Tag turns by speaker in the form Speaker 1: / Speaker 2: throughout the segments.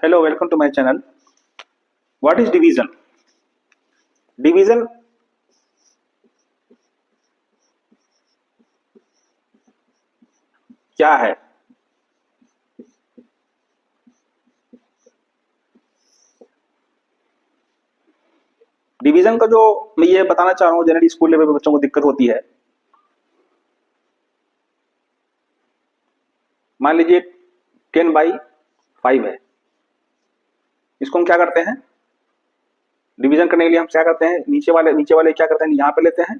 Speaker 1: Hello, welcome to my channel. What is division? Division क्या है? Division का जो मैं ये बताना चाह रहा हूँ, जनरली स्कूल लेवल पे बच्चों को दिक्कत होती है। मान लीजिए 10/5 है, इसको हम क्या करते हैं, डिवीजन करने के लिए हम क्या करते हैं, नीचे वाले क्या करते हैं, यहाँ पे लेते हैं,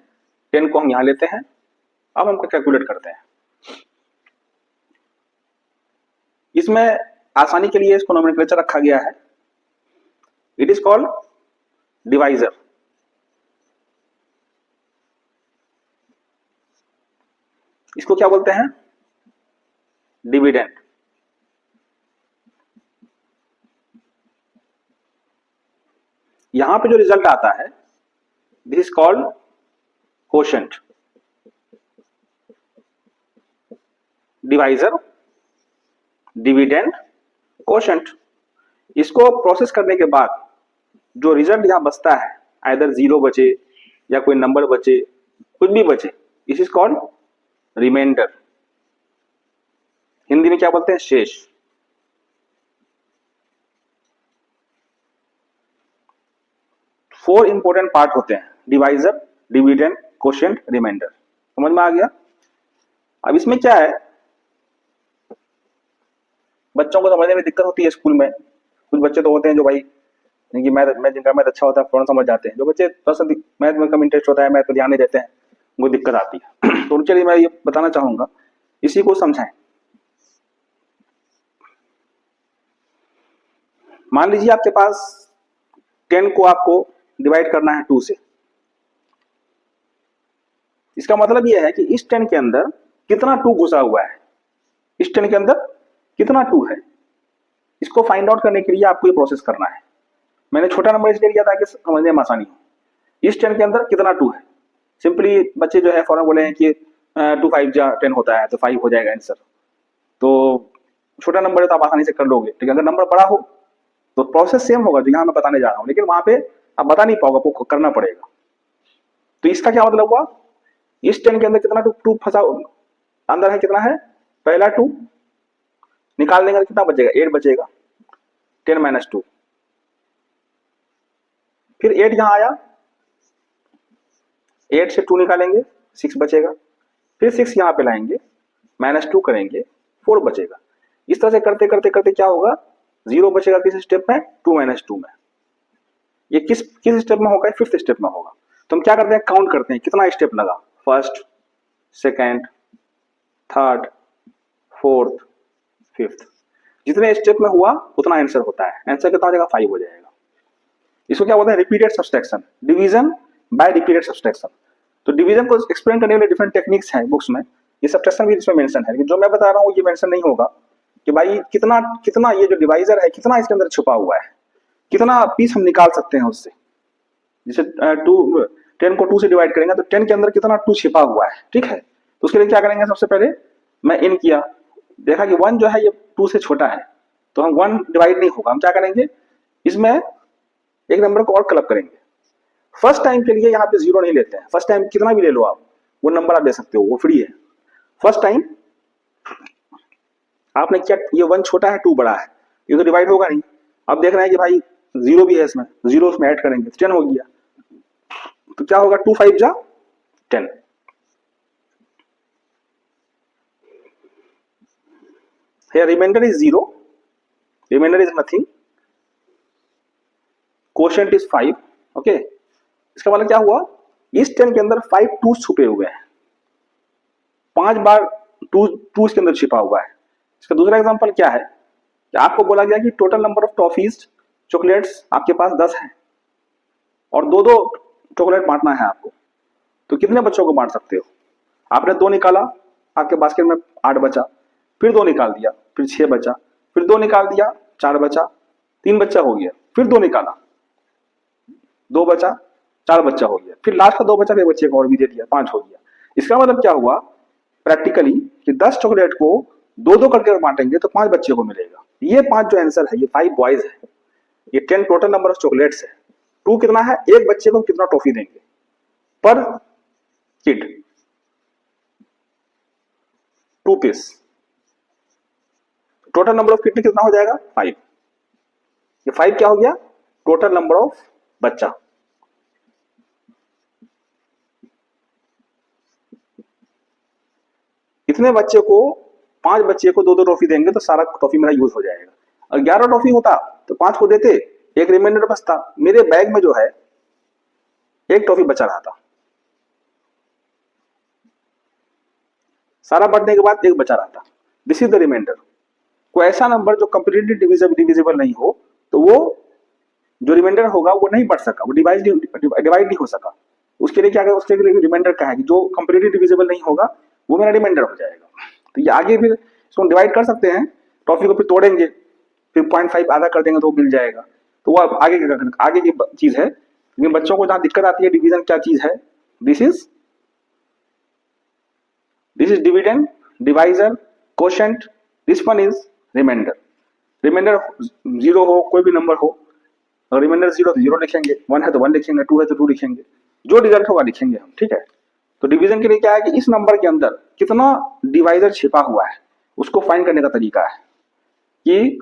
Speaker 1: 10 को हम यहाँ लेते हैं, अब हमको कैलकुलेट करते हैं। इसमें आसानी के लिए इसको नोमेनक्लेचर रखा गया है, इट इज कॉल्ड डिवाइजर। इसको क्या बोलते हैं, डिविडेंड। यहां पे जो रिजल्ट आता है, this is called quotient. Divisor, dividend, quotient. इसको प्रोसेस करने के बाद जो रिजल्ट यहां बचता है, आइदर 0 बचे या कोई नंबर बचे, कुछ भी बचे, this is called reminder. Hindi में क्या बोलते हैं, शेष। फोर इंपोर्टेंट पार्ट होते हैं, डिवाइजर, डिविडेंड, कोशेंट, रिमाइंडर। समझ में आ गया? अब इसमें क्या है, बच्चों को समझने में दिक्कत होती है स्कूल में। कुछ बच्चे तो होते हैं जो भाई जिनका मैथ अच्छा होता है फौरन समझ जाते हैं। जो बच्चे मैथ में कम इंटरेस्ट होता है, मैथ पर ध्यान नहीं देते हैं, वो दिक्कत आती है। तो उनके लिए मैं ये बताना चाहूंगा, इसी को समझाएं। मान लीजिए आपके पास 10 को आपको डिवाइड करना है 2 से। इसका मतलब यह है कि इस 10 के अंदर कितना 2 घुसा हुआ है, इस 10 के अंदर कितना 2 है, इसको फाइंड आउट करने के लिए आपको ये प्रोसेस करना है। मैंने छोटा नंबर इसलिए लिया ताकि समझने में आसानी हो। इस 10 के अंदर कितना 2 है, सिंपली बच्चे जो है फौरन बोले हैं कि 2 5 जा 10 होता है, तो 5 हो जाएगा आंसर। तो छोटा नंबर है तो आप आसानी से कर लोगे, लेकिन अगर नंबर बड़ा हो तो प्रोसेस सेम होगा जो यहाँ मैं बताने जा रहा हूँ, लेकिन वहां पे आप बता नहीं पाओगे, आपको करना पड़ेगा। तो इसका क्या मतलब हुआ, इस 10 के अंदर कितना 2 फंसा अंदर है, कितना है, पहला 2 निकाल देंगे तो कितना बचेगा, 8 बचेगा, 10 - 2। फिर 8 यहां आया, 8 से 2 निकालेंगे, 6 बचेगा। फिर 6 यहां पे लाएंगे, -2 करेंगे, 4 बचेगा। इस तरह से करते करते करते क्या होगा, 0 बचेगा किस स्टेप में, 2 - 2 में। ये किस स्टेप में होगा, 5th स्टेप में होगा। तो हम क्या करते हैं, काउंट करते हैं कितना स्टेप लगा, first, second, third, fourth, 5th। जितने स्टेप में हुआ उतना आंसर होता है। आंसर कितना हो जाएगा, 5 हो जाएगा। इसको क्या बोलते हैं, repeated subtraction, division by repeated subtraction. तो डिवीजन को एक्सप्लेन करने के लिए डिफरेंट टेक्निक्स हैं बुक्स में, ये सब्सट्रैक्शन भी इसमें मेंशन है, लेकिन जो मैं बता रहा हूँ ये मेंशन नहीं होगा कि भाई कितना कितना ये जो डिवाइजर है कितना इसके अंदर छुपा हुआ है, कितना पीस हम निकाल सकते हैं उससे। जैसे 10 को 2 से डिवाइड करेंगे तो 10 के अंदर कितना 2 छिपा हुआ है, ठीक है। तो उसके लिए क्या करेंगे, सबसे पहले मैं इन किया, देखा कि 1 जो है ये 2 से छोटा है, तो हम 1 डिवाइड नहीं होगा, हम क्या करेंगे, इसमें एक नंबर को और क्लब करेंगे। फर्स्ट टाइम के लिए यहाँ पे 0 नहीं लेते हैं, फर्स्ट टाइम कितना भी ले लो आप, वो नंबर आप ले सकते हो, वो फ्री है। फर्स्ट टाइम आपने क्या, ये 1 छोटा है 2 बड़ा है, ये तो डिवाइड होगा नहीं। अब देख रहे हैं कि भाई 0 भी है इसमें, 0 उसमें ऐड करेंगे, 10 हो गया। तो क्या होगा, 2 5 जा 10। Here remainder is 0, remainder is nothing, quotient is 5, okay. इसका मतलब क्या हुआ, इस 10 के अंदर 5 2 छुपे हुए हैं, 5 बार 2 इसके अंदर छिपा हुआ है। इसका दूसरा एग्जांपल क्या है कि आपको बोला गया कि total number of toffees chocolates आपके पास 10 है और 2-2 चॉकलेट बांटना है आपको, तो कितने बच्चों को बांट सकते हो। आपने 2 निकाला, आपके बास्केट में 8 बचा, फिर 2 निकाल दिया, फिर 6 बचा, फिर 2 निकाल दिया, 4 बचा, 3 बच्चा हो गया, फिर 2 निकाला, 2 बचा, 4 बच्चा हो गया, फिर लास्ट का 2 बचा, फिर बच्चे को और भी दे दिया, 5 हो गया। इसका मतलब क्या हुआ प्रैक्टिकली कि 10 चॉकलेट को दो दो करके बांटेंगे तो 5 बच्चे को मिलेगा। ये 5 जो आंसर है, ये 5 बॉयज है, ये 10 टोटल नंबर ऑफ चॉकलेट्स है। 2 कितना है, एक बच्चे को कितना टॉफी देंगे पर किड, 2 पीस। टोटल नंबर ऑफ किड कितना हो जाएगा, 5। ये 5 क्या हो गया, टोटल नंबर ऑफ बच्चा। इतने बच्चे को, 5 बच्चे को 2-2 टॉफी देंगे तो सारा टॉफी मेरा यूज हो जाएगा। और 11 टॉफी होता तो 5 को देते, एक रिमाइंडर बचता। मेरे बैग में जो है एक टॉफी बचा रहा था, सारा बढ़ने के बाद एक बचा रहा था। This is the reminder. कोई ऐसा नंबर जो कंप्लीटली डिविजिबल नहीं हो तो वो जो रिमाइंडर होगा वो नहीं बढ़ सका, वो डिवाइड नहीं हो सका। उसके लिए क्या है, उसके लिए रिमाइंडर क्या है कि जो कंप्लीटली डिविजिबल नहीं होगा वो मेरा रिमाइंडर हो जाएगा। तो ये आगे फिर इसको डिवाइड कर सकते हैं, टॉफी को फिर तोड़ेंगे, फिर 0.5 आधा कर देंगे तो वो मिल जाएगा। तो वो आगे की चीज है। लेकिन बच्चों को जहां दिक्कत आती है डिवीजन क्या चीज है, this is dividend, divisor, quotient, this one is reminder. Reminder 0 हो, कोई भी नंबर हो, अगर रिमाइंडर 0 तो 0 लिखेंगे, 1 है तो 1 लिखेंगे, 2 है तो 2 लिखेंगे, जो रिजल्ट होगा लिखेंगे हम, ठीक है। तो डिवीजन के लिए क्या है कि इस नंबर के अंदर कितना डिवाइजर छिपा हुआ है उसको फाइंड करने का तरीका है कि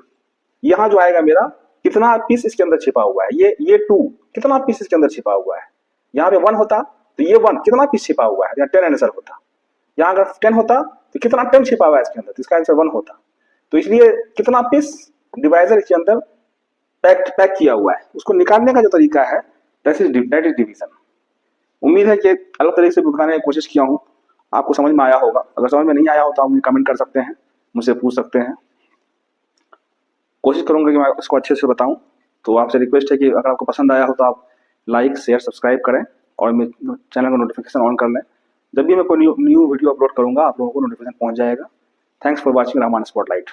Speaker 1: यहां जो आएगा मेरा कितना पीस इसके अंदर छिपा हुआ है, ये 2 कितना पीस इसके अंदर छिपा हुआ है। यहाँ पे 1 होता तो ये 1 कितना पीस छिपा हुआ है, या 10 आंसर होता। यहाँ अगर 10 होता तो कितना 10 छिपा हुआ है इसके अंदर, तो इसका आंसर 1 होता। तो इसलिए कितना पीस डिवाइजर इसके अंदर पैक किया हुआ है, उसको निकालने का जो तरीका है दैट इज डिवीजन। उम्मीद है कि अलग तरीके से बताने की कोशिश किया हूँ, आपको समझ में आया होगा। अगर समझ में नहीं आया हो तो आप मुझे कमेंट कर सकते हैं, मुझसे पूछ सकते हैं। कोशिश करूंगा कि मैं इसको अच्छे से बताऊं। तो आपसे रिक्वेस्ट है कि अगर आपको पसंद आया हो तो आप लाइक शेयर सब्सक्राइब करें और मेरे चैनल का नोटिफिकेशन ऑन कर लें। जब भी मैं कोई न्यू वीडियो अपलोड करूंगा आप लोगों को नोटिफिकेशन पहुंच जाएगा। थैंक्स फॉर वॉचिंग रामान स्पॉटलाइट।